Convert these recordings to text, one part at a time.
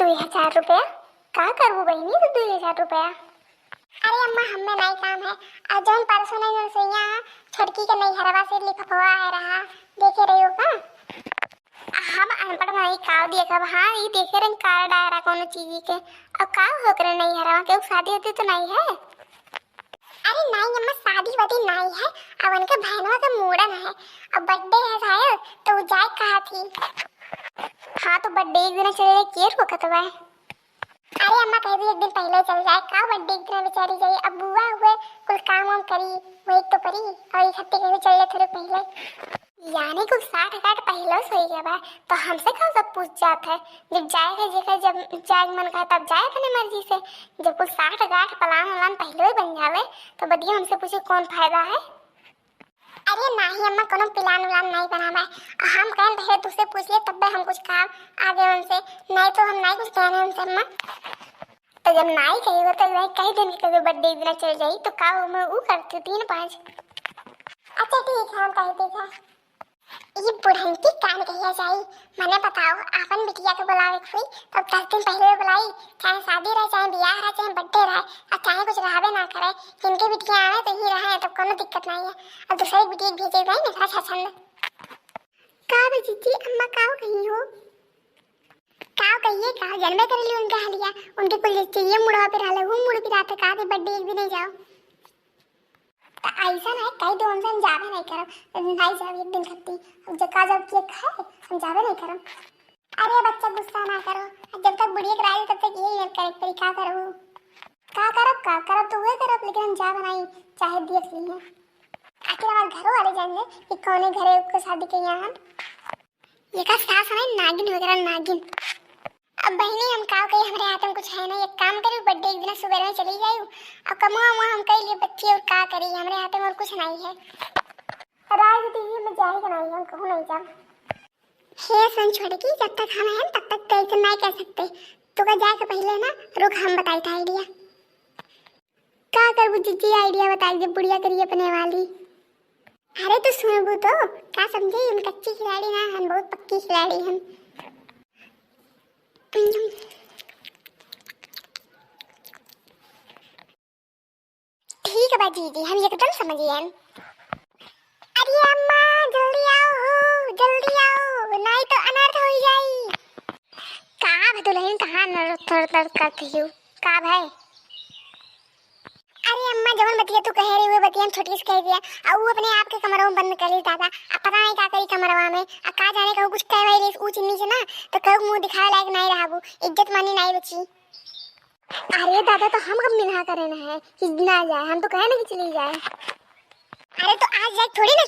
2,000 रुपया का करबू बहनी तो 2,000 रुपया। अरे अम्मा हमें नहीं काम है। आज जौन परसों नहीं रसोईया छड़की के नहीं हरवा से लिखवा है रहा देखे रही हो का। हम अनपढ़ नहीं काव दिए कब। हाँ ये देखे रहे कार्ड आ रहा कोनो चीज के। अब का हो करे नहीं हरवा के शादी होती तो नहीं है। अरे नहीं अम्मा शादी वादी नहीं है। अब उनके बहनों का मूड़न है। अब बर्थडे है शायद तो जाए कहा थी। हाँ तो बर्थडे एक दिन चले केयर को कतवा है। अरे अम्मा कह दी एक दिन पहले चल जाए का बर्थडे एक दिन बेचारी गई। अब बुआ हुए कुछ काम वाम करी वही तो करी और एक हफ्ते कहीं चल जाए थोड़े पहले। यानी कुछ 60 पहले सोई गया तो हमसे कौन सब पूछ जाता है। जब जाएगा जेकर जब जाए मन का तब जाए अपने मर्जी से। जब कुछ 60 प्लान वलान पहले ही बन जावे तो बदिया हमसे पूछे कौन फायदा है। अरे नहीं अम्मा कोनो प्लान उलान नहीं बनावा है। हम कहें पहले तुझसे पूछ लिए तब हम कुछ काम आगे उनसे नहीं तो हम नहीं कुछ कहना उनसे अम्मा। तो जब नहीं कहेगा तो कहीं दिन की कभी बर्थडे दिन चल जाई तो का मैं वो करती 3-5। अच्छा ठीक है हम कहते थे ये बुढ़ंती कान कहिया जाई। मने बताओ आपन बिटिया के बुलावे कोई तब 10 दिन पहले बुलाई चाहे शादी रहे चाहे ब्याह रहे चाहे बर्थडे रहे और चाहे कुछ रहबे ना करे जिनके बिटिया आवे तो ही रहे तब कोनो दिक्कत नहीं है। अब दूसरी बिटिया भेजे गई ना अच्छा छंद का बेटी अम्मा का कही हो का कहिए का जन्मे कर ली उनका हलिया उनके कुल चाहिए मुड़वा पे रहले वो मुड़ पे रात का बर्थडे एक भी नहीं जाओ ऐसा नहीं कई दो हम जावे नहीं करब नहीं जावे एक दिन खत्ती अब जब का जब केक खाए हम जावे नहीं करब। अरे बच्चा गुस्सा ना करो जब तक बुढ़िया कराई तब तक यही है करे तरी का करो का करब तो वही करब लेकिन हम जावे नहीं चाहे देख ली है। आखिर हमारे घरों वाले जानेंगे कि कौन घरे को शादी के यहाँ ये का सास है नागिन वगैरह नागिन। अब बहनी हम का कही हमारे हाथ में कुछ है नहीं। एक काम करी बर्थडे एक दिन सुबह में चली जाई अब कमा हम कह लिए बच्ची और का करी हमारे हाथ में और कुछ नहीं है। राज दीदी में जाएगा नहीं हम कहूँ नहीं जा हे सन छोड़ की जब तक हम हैं तब तक कैसे नहीं कह सकते तो का जाके पहले ना रुक हम बताई था आइडिया का कर बुच्ची आइडिया बताई जब बुढ़िया करी अपने वाली। अरे तो सुनबू तो क्या समझे हम कच्ची खिलाड़ी ना हम बहुत पक्की खिलाड़ी हम। ठीक है दीदी हम एकदम समझ गए। अरे अम्मा जल्दी आओ नहीं तो अनर्थ हो जाई। का बतुलहिन कहां नर करती हो का भाई। अरे अम्मा जवन बतिया तू कह रही वो बतिया हम छोटी से कह दिया और वो अपने आप के कमरों में बंद कर ली दादा। अब पता नहीं क्या करी कमरवा में अब का जाने कहूँ कुछ कह रही ऊंच नीचे ना तो कहूँ मुंह दिखाए लायक नहीं रहा वो इज्जत मानी नहीं बची। अरे दादा तो हम कब मिला करे ना है कि ना जाए हम तो कहे ना कि चली जाए। अरे तो आज जाए थोड़ी ना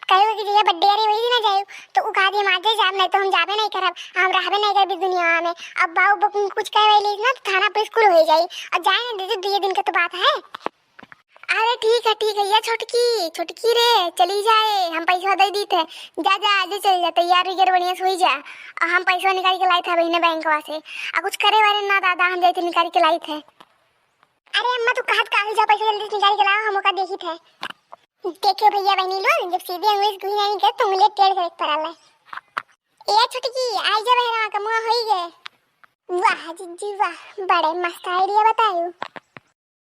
कहे कि जैसे बर्थडे अरे वही ना जाए तो उ कहा हम आज जाब नहीं तो हम जाबे नहीं करब हम रहबे नहीं करब दुनिया में। अब बाबू कुछ कहे वही ना तो थाना पुलिस कुल हो जाई और जाए ना दीदी 2 दिन का तो बात है। अरे ठीक है या छोटकी रे चली जाए हम पैसा दे दी थे जा आज चल जा तैयार वगैरह बढ़िया से हो जा और हम पैसा निकाल के लाई थे बहने बैंकवा से और कुछ करे वाले ना दादा हम जाते निकाल के लाई थे। अरे अम्मा तू कहत काहे जा पैसा जल्दी निकाल के लाओ हम ओका देखी थे देखे भैया बहनी लोग जब सीधे अंग्रेज घुस नहीं गए तो उंगली टेढ़ करे पड़ल है। ए छोटकी आई जा बहना का मुंह होई गए। वाह जीजी वाह बड़े मस्त आइडिया बतायो।